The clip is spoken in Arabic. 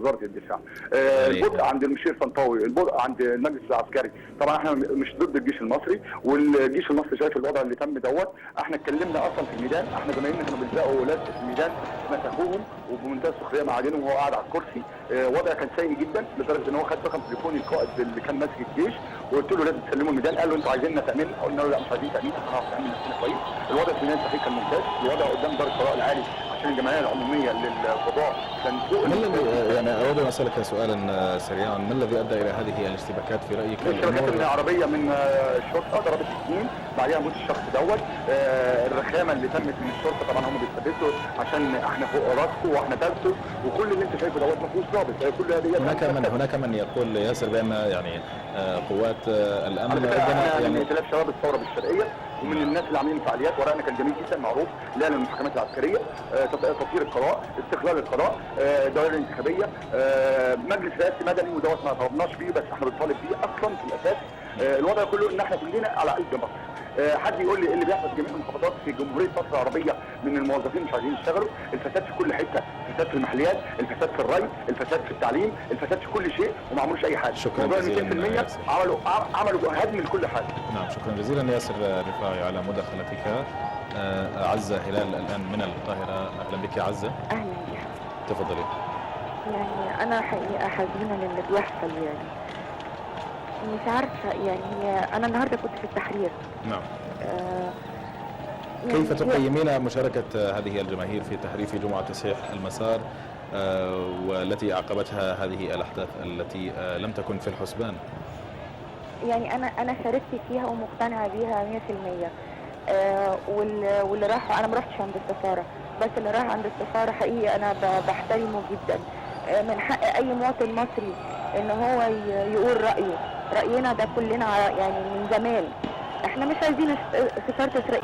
وزاره الدفاع. البطء عند المشير طنطاوي، البطء عند المجلس العسكري. طبعا احنا مش ضد الجيش المصري، والجيش المصري شايف الوضع اللي تم دوت. احنا اتكلمنا اصلا في الميدان، احنا زمايلنا كانوا بيلزقوا ولاد في الميدان مسكوهم وبمنتهى السخريه معادنهم وهو قاعد على الكرسي. وضع كان سيء جدا لدرجه ان هو خد رقم تليفوني القائد اللي كان ماسك الجيش وقلت له لازم تسلموا الميدان. قال له انتوا عايزيننا تامين؟ قلنا له لا مش عايزين تامين، احنا هنعرف نامن نفسنا كويس. الوضع في الميدان التحرير كان ممتاز، الوضع قدام دار القضاء العالي عشان الجمعيه العموميه للقضاء كان فوق. ما الذي يعني اود ان اسالك سؤالا سريعا، ما الذي ادى الى هذه الاشتباكات في رايك؟ الاشتباكات من عربيه من الشرطه ضربت اثنين، بعدها موت الشخص دوت. الرخامه اللي تمت من الشرطه طبعا هم بيستفزوا عشان احنا فوق راسكم واحنا تالتوا وكل اللي انت شايفه دوت ما فيهوش ضابط. كل هذه هناك من يقول ياسر بان يعني قوات الامن يعني من ائتلاف شباب الثوره بالشرقيه ومن الناس اللي عاملين فعاليات ورقنا كان جميل جدا معروف لا للمحكمات العسكريه، تطهير القضاء، استقلال القضاء، دوائر انتخابيه، مجلس رئاسي مدني ودوت ما طلبناش بيه بس احنا بنطالب بيه اصلا في الاساس. الوضع كله ان احنا كلنا على قلب مصر. حد يقول لي اللي بيحصل في جميع المحافظات في جمهوريه مصر العربيه من الموظفين مش عايزين يشتغلوا، الفساد في كل حته، الفساد في المحليات، الفساد في الري، الفساد في التعليم، الفساد في كل شيء وما عملوش اي حاجه. شكرا جزيلا. عملوا هدم لكل حاجه. نعم شكرا جزيلا ياسر الرفاعي على مداخلتك. عزة هلال الان من القاهره، اهلا بك يا عزة. اهلا بك. تفضلي. يعني انا حقيقه حزينه للي بيحصل، يعني مش عارفه. يعني انا النهارده كنت في التحرير. نعم. يعني كيف تقيمين مشاركة هذه الجماهير في التحرير في جمعة تصحيح المسار والتي أعقبتها هذه الأحداث التي لم تكن في الحسبان؟ يعني أنا شاركت فيها ومقتنعة بيها 100%. واللي راحوا، أنا ما رحتش عند السفارة، بس اللي راح عند السفارة حقيقي أنا بحترمه جدا. من حق أي مواطن مصري إن هو يقول رأيه. رأينا ده كلنا يعني من زمان. احنا مش عايزين سفارة إسرائيل